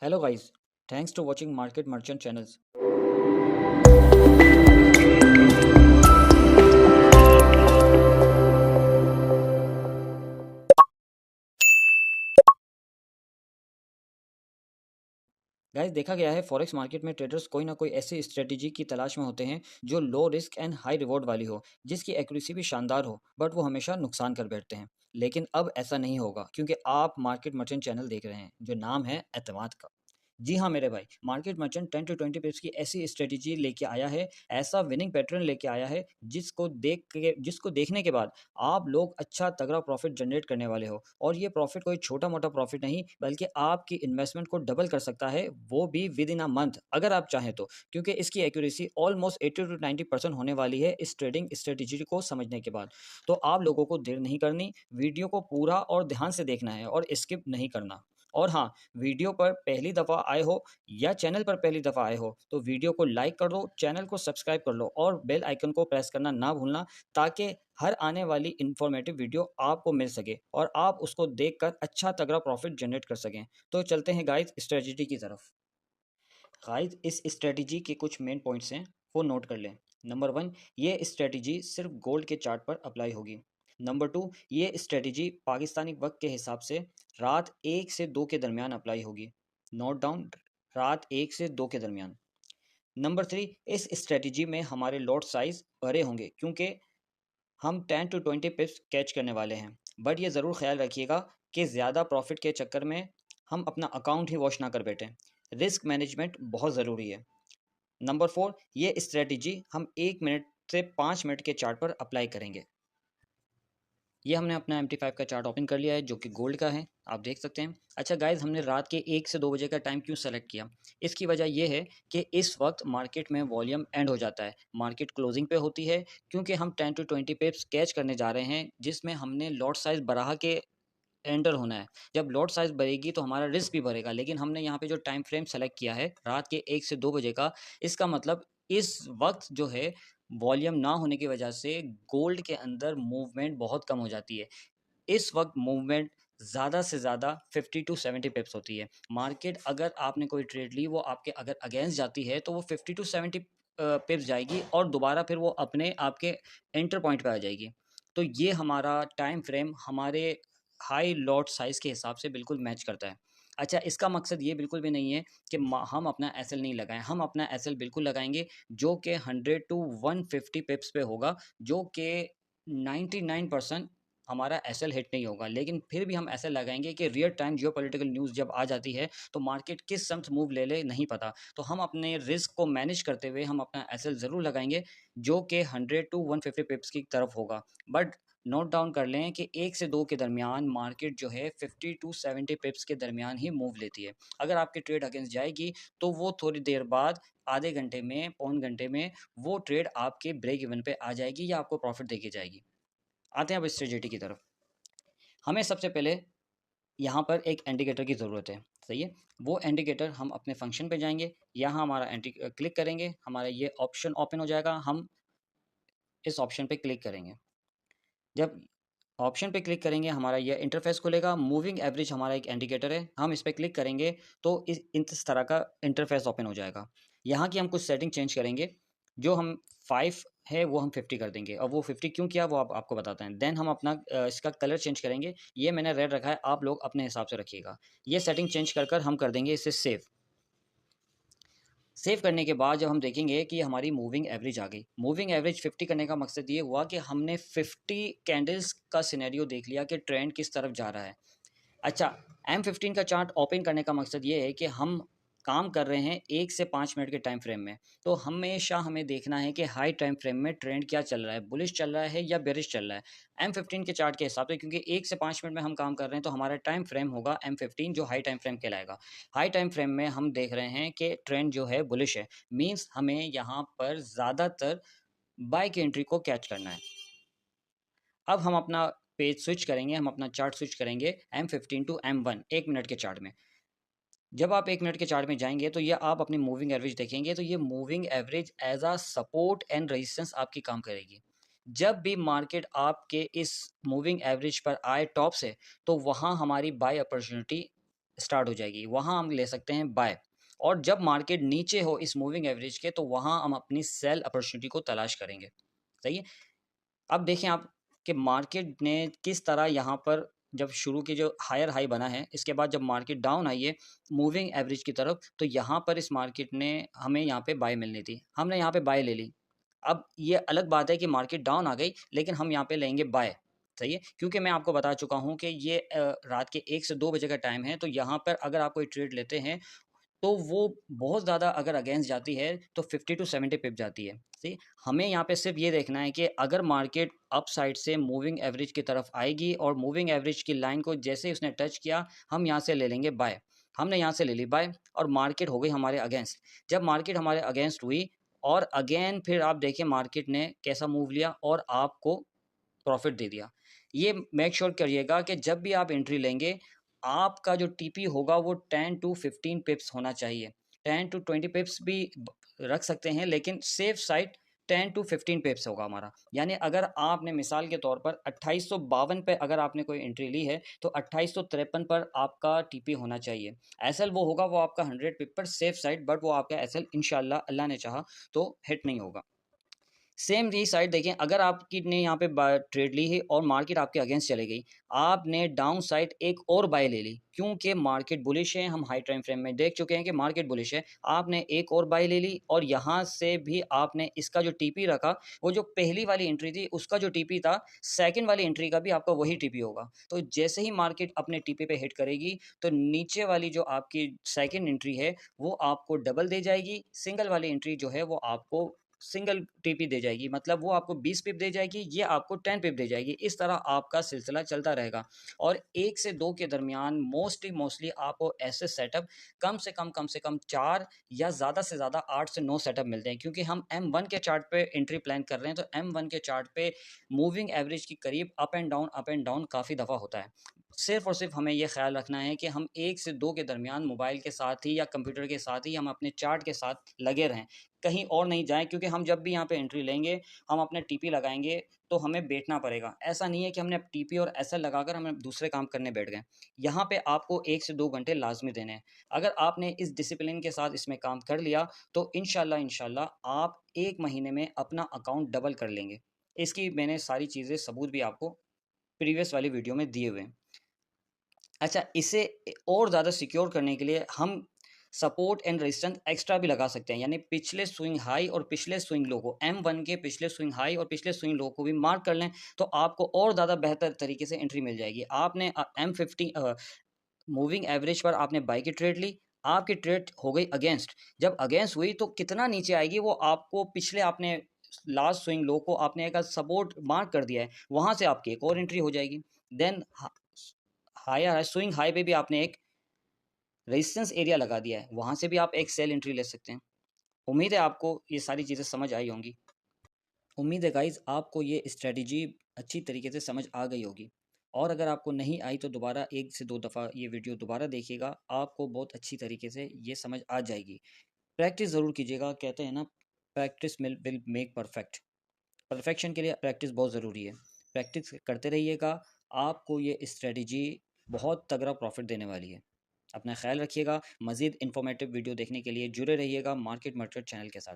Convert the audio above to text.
Hello guys, thanks to watching Market Merchant channels. Guys देखा गया है फॉरेक्स मार्केट में ट्रेडर्स कोई ना कोई ऐसी स्ट्रेटेजी की तलाश में होते हैं जो low risk and high reward वाली हो, जिसकी एक्यूरेसी भी शानदार हो, बट वो हमेशा नुकसान कर बैठते हैं। लेकिन अब ऐसा नहीं होगा क्योंकि आप मार्केट मर्चेंट चैनल देख रहे हैं जो नाम है एतमाद का। जी हाँ मेरे भाई, मार्केट मर्चेंट 10 टू 20 पिप्स की ऐसी स्ट्रेटेजी लेके आया है, ऐसा विनिंग पैटर्न लेके आया है जिसको देखने के बाद आप लोग अच्छा तगड़ा प्रॉफिट जनरेट करने वाले हो। और ये प्रॉफिट कोई छोटा मोटा प्रॉफिट नहीं, बल्कि आपकी इन्वेस्टमेंट को डबल कर सकता है, वो भी विद इन अ मंथ अगर आप चाहें तो। क्योंकि इसकी एक्यूरेसी ऑलमोस्ट 80 to 90% होने वाली है इस ट्रेडिंग स्ट्रेटेजी को समझने के बाद। तो आप लोगों को देर नहीं करनी, वीडियो को पूरा और ध्यान से देखना है और स्किप नहीं करना। और हाँ, वीडियो पर पहली दफ़ा आए हो या चैनल पर पहली दफ़ा आए हो तो वीडियो को लाइक कर दो, चैनल को सब्सक्राइब कर लो और बेल आइकन को प्रेस करना ना भूलना, ताकि हर आने वाली इन्फॉर्मेटिव वीडियो आपको मिल सके और आप उसको देखकर अच्छा तगड़ा प्रॉफिट जनरेट कर सकें। तो चलते हैं गाइस स्ट्रेटजी की तरफ। गाइस इस स्ट्रेटजी के कुछ मेन पॉइंट्स हैं, वो नोट कर लें। नंबर वन, ये स्ट्रेटजी सिर्फ गोल्ड के चार्ट पर अप्लाई होगी। नंबर टू, ये स्ट्रेटजी पाकिस्तानी वक्त के हिसाब से रात 1 से 2 के दरमियान अप्लाई होगी। नोट डाउन, रात 1 से 2 के दरमियान। नंबर थ्री, इस स्ट्रेटजी में हमारे लॉट साइज बड़े होंगे क्योंकि हम 10 to 20 पिप्स कैच करने वाले हैं। बट ये ज़रूर ख्याल रखिएगा कि ज़्यादा प्रॉफिट के चक्कर में हम अपना अकाउंट ही वॉश ना कर बैठें। रिस्क मैनेजमेंट बहुत ज़रूरी है। नंबर फोर, ये स्ट्रेटजी हम 1 मिनट से 5 मिनट के चार्ट पर अप्लाई करेंगे। ये हमने अपना MT5 का चार्ट ओपन कर लिया है जो कि गोल्ड का है, आप देख सकते हैं। अच्छा गाइज, हमने रात के 1 से 2 बजे का टाइम क्यों सेलेक्ट किया? इसकी वजह यह है कि इस वक्त मार्केट में वॉल्यूम एंड हो जाता है, मार्केट क्लोजिंग पे होती है, क्योंकि हम 10 to 20 पिप्स कैच करने जा रहे हैं जिसमें हमने लॉट साइज बढ़ा के एंटर होना है। जब लॉट साइज बढ़ेगी तो हमारा रिस्क भी बढ़ेगा, लेकिन हमने यहाँ पे जो टाइम फ्रेम सेलेक्ट किया है रात के 1 से 2 बजे का, इसका मतलब इस वक्त जो है वॉल्यूम ना होने की वजह से गोल्ड के अंदर मूवमेंट बहुत कम हो जाती है। इस वक्त मूवमेंट ज़्यादा से ज़्यादा 50 to 70 पिप्स होती है। मार्केट अगर आपने कोई ट्रेड ली, वो आपके अगर अगेंस्ट जाती है तो वो 50 to 70 पिप्स जाएगी और दोबारा फिर वो अपने आपके एंटर पॉइंट पे आ जाएगी। तो ये हमारा टाइम फ्रेम हमारे हाई लॉट साइज़ के हिसाब से बिल्कुल मैच करता है। अच्छा, इसका मकसद ये बिल्कुल भी नहीं है कि हम अपना एसएल नहीं लगाएं। हम अपना एसएल बिल्कुल लगाएंगे जो कि 100 to 150 पिप्स पे होगा, जो कि 99% हमारा एसएल हिट नहीं होगा। लेकिन फिर भी हम ऐसे लगाएंगे कि रियल टाइम जियोपॉलिटिकल न्यूज़ जब आ जाती है तो मार्केट किस समत मूव ले ले नहीं पता। तो हम अपने रिस्क को मैनेज करते हुए हम अपना एसएल ज़रूर लगाएंगे जो कि 100 to 150 पिप्स की तरफ होगा। बट नोट डाउन कर लें कि 1 से 2 के दरमियान मार्केट जो है 50 to 70 पिप्स के दरमियान ही मूव लेती है। अगर आपकी ट्रेड अगेंस्ट जाएगी तो वो थोड़ी देर बाद, आधे घंटे में, पौन घंटे में, वो ट्रेड आपके ब्रेक इवन पे आ जाएगी या आपको प्रॉफिट देके जाएगी। आते हैं अब स्ट्रेटेजी की तरफ। हमें सबसे पहले यहाँ पर एक इंडिकेटर की ज़रूरत है, सही है। वो इंडिकेटर हम अपने फंक्शन पे जाएंगे, यहाँ हमारा एंटी क्लिक करेंगे, हमारा ये ऑप्शन ओपन हो जाएगा, हम इस ऑप्शन पे क्लिक करेंगे। जब ऑप्शन पे क्लिक करेंगे हमारा ये इंटरफेस खुलेगा। मूविंग एवरेज हमारा एक इंडिकेटर है, हम इस पर क्लिक करेंगे तो इस तरह का इंटरफेस ओपन हो जाएगा। यहाँ की हम कुछ सेटिंग चेंज करेंगे। जो हम 5 है वो हम 50 कर देंगे, और वो 50 क्यों किया वो आपको बताते हैं। देन हम अपना इसका कलर चेंज करेंगे। ये मैंने रेड रखा है, आप लोग अपने हिसाब से रखिएगा। ये सेटिंग चेंज कर हम कर देंगे इसे सेव। सेव करने के बाद जब हम देखेंगे कि हमारी मूविंग एवरेज आ गई। मूविंग एवरेज 50 करने का मकसद ये हुआ कि हमने 50 कैंडल्स का सिनेरियो देख लिया कि ट्रेंड किस तरफ जा रहा है। अच्छा, M15 का चार्ट ओपन करने का मकसद ये है कि हम काम कर रहे हैं 1 से 5 मिनट के टाइम फ्रेम में। तो हमेशा हमें देखना है कि हाई टाइम फ्रेम में ट्रेंड क्या चल रहा है, बुलिश चल रहा है या बेरिश चल रहा है। M15 के चार्ट के हिसाब से, क्योंकि 1 से 5 मिनट में हम काम कर रहे हैं, तो हमारा टाइम फ्रेम होगा M15 जो हाई टाइम फ्रेम कहलाएगा। हाई टाइम फ्रेम में हम देख रहे हैं कि ट्रेंड जो है बुलिश है, मीन्स हमें यहाँ पर ज़्यादातर बाय की एंट्री को कैच करना है। अब हम अपना पेज स्विच करेंगे, हम अपना चार्ट स्विच करेंगे M15 to M1 1 मिनट के चार्ट में। जब आप 1 मिनट के चार्ट में जाएंगे तो ये आप अपनी मूविंग एवरेज देखेंगे, तो ये moving average as a support and resistance आपकी काम करेगी। जब भी मार्केट आपके इस मूविंग एवरेज पर आए टॉप से, तो वहाँ हमारी बाय अपॉर्चुनिटी स्टार्ट हो जाएगी, वहाँ हम ले सकते हैं बाय। और जब मार्केट नीचे हो इस मूविंग एवरेज के, तो वहाँ हम अपनी सेल अपॉर्चुनिटी को तलाश करेंगे। सही है? अब देखें आप कि मार्केट ने किस तरह यहाँ पर जब शुरू की जो हायर हाई बना है, इसके बाद जब मार्केट डाउन आई है मूविंग एवरेज की तरफ, तो यहाँ पर इस मार्केट ने हमें यहाँ पे बाय मिलनी थी, हमने यहाँ पे बाय ले ली। अब ये अलग बात है कि मार्केट डाउन आ गई, लेकिन हम यहाँ पे लेंगे बाय। सही है? क्योंकि मैं आपको बता चुका हूँ कि ये रात के 1 से 2 बजे का टाइम है, तो यहाँ पर अगर आप कोई ट्रेड लेते हैं तो वो बहुत ज़्यादा अगर अगेंस्ट जाती है तो 50 टू 70 पिप जाती है। सही? हमें यहाँ पे सिर्फ ये देखना है कि अगर मार्केट अप साइड से मूविंग एवरेज की तरफ आएगी और मूविंग एवरेज की लाइन को जैसे ही उसने टच किया, हम यहाँ से ले लेंगे बाय। हमने यहाँ से ले ली बाय और मार्केट हो गई हमारे अगेंस्ट। जब मार्केट हमारे अगेंस्ट हुई और अगेन फिर आप देखिए मार्केट ने कैसा मूव लिया और आपको प्रॉफिट दे दिया। ये मेक श्योर करिएगा कि जब भी आप एंट्री लेंगे, आपका जो टीपी होगा वो 10 टू 15 पिप्स होना चाहिए। 10 टू 20 पिप्स भी रख सकते हैं, लेकिन सेफ साइड 10 टू 15 पिप्स होगा हमारा। यानी अगर आपने मिसाल के तौर पर 2852 पे अगर आपने कोई एंट्री ली है, तो 2853 पर आपका टीपी होना चाहिए। एसएल वो होगा, वो आपका 100 पिप पर सेफ साइड, बट वो आपका एसएल इंशाल्लाह अल्लाह ने चाहा तो हिट नहीं होगा। सेम ये साइड देखें, अगर आपकी ने यहाँ पे ट्रेड ली है और मार्केट आपके अगेंस्ट चले गई, आपने डाउन साइड एक और बाय ले ली, क्योंकि मार्केट बुलिश है, हम हाई टाइम फ्रेम में देख चुके हैं कि मार्केट बुलिश है। आपने एक और बाय ले ली और यहाँ से भी आपने इसका जो टीपी रखा, वो जो पहली वाली एंट्री थी उसका जो टीपी था, सेकंड वाली एंट्री का भी आपका वही टीपी होगा। तो जैसे ही मार्केट अपने टीपी पे हिट करेगी, तो नीचे वाली जो आपकी सेकंड एंट्री है वो आपको डबल दे जाएगी, सिंगल वाली एंट्री जो है वो आपको सिंगल टीपी दे जाएगी, मतलब वो आपको 20 पिप दे जाएगी, ये आपको 10 पिप दे जाएगी। इस तरह आपका सिलसिला चलता रहेगा और 1 से 2 के दरमियान मोस्टली आपको ऐसे सेटअप कम से कम 4 या ज़्यादा से ज़्यादा 8 से 9 सेटअप मिलते हैं, क्योंकि हम M1 के चार्ट पे एंट्री प्लान कर रहे हैं। तो M1 के चार्ट पे मूविंग एवरेज के करीब अप एंड डाउन काफ़ी दफ़ा होता है। सिर्फ और सिर्फ हमें ये ख्याल रखना है कि हम 1 से 2 के दरमियान मोबाइल के साथ ही या कंप्यूटर के साथ ही हम अपने चार्ट के साथ लगे रहें, कहीं और नहीं जाएँ, क्योंकि हम जब भी यहाँ पे एंट्री लेंगे, हम अपने टीपी लगाएँगे, तो हमें बैठना पड़ेगा। ऐसा नहीं है कि हमने टीपी और एसएल लगाकर हम दूसरे काम करने बैठ गए। यहाँ पे आपको 1 से 2 घंटे लाज़मी देने हैं। अगर आपने इस डिसिप्लिन के साथ इसमें काम कर लिया, तो इंशाल्लाह आप 1 महीने में अपना अकाउंट डबल कर लेंगे। इसकी मैंने सारी चीज़ें सबूत भी आपको प्रीवियस वाली वीडियो में दिए हुए हैं। अच्छा, इसे और ज़्यादा सिक्योर करने के लिए हम सपोर्ट एंड रेजिस्टेंस एक्स्ट्रा भी लगा सकते हैं, यानी पिछले स्विंग हाई और पिछले स्विंग लो को, M1 के पिछले स्विंग हाई और पिछले स्विंग लो को भी मार्क कर लें, तो आपको और ज़्यादा बेहतर तरीके से एंट्री मिल जाएगी। आपने M50 मूविंग एवरेज पर आपने बाय की ट्रेड ली, आपकी ट्रेड हो गई अगेंस्ट। जब अगेंस्ट हुई तो कितना नीचे आएगी वो आपको पिछले आपने लास्ट स्विंग लो को आपने एक सपोर्ट मार्क कर दिया है, वहाँ से आपकी एक और एंट्री हो जाएगी। देन हायर स्विंग हाई पे भी आपने एक रेजिस्टेंस एरिया लगा दिया है, वहाँ से भी आप एक सेल एंट्री ले सकते हैं। उम्मीद है आपको ये सारी चीज़ें समझ आई होंगी। उम्मीद है गाइज़ आपको ये स्ट्रैटेजी अच्छी तरीके से समझ आ गई होगी, और अगर आपको नहीं आई तो दोबारा 1 से 2 दफ़ा ये वीडियो दोबारा देखिएगा, आपको बहुत अच्छी तरीके से ये समझ आ जाएगी। प्रैक्टिस ज़रूर कीजिएगा, कहते हैं ना practice will make perfect. Perfection के लिए प्रैक्टिस बहुत ज़रूरी है। प्रैक्टिस करते रहिएगा, आपको ये स्ट्रैटेजी बहुत तगड़ा प्रॉफ़िट देने वाली है। अपना ख़्याल रखिएगा, मज़ीद इन्फॉर्मेटिव वीडियो देखने के लिए जुड़े रहिएगा मार्केट मर्केट चैनल के साथ।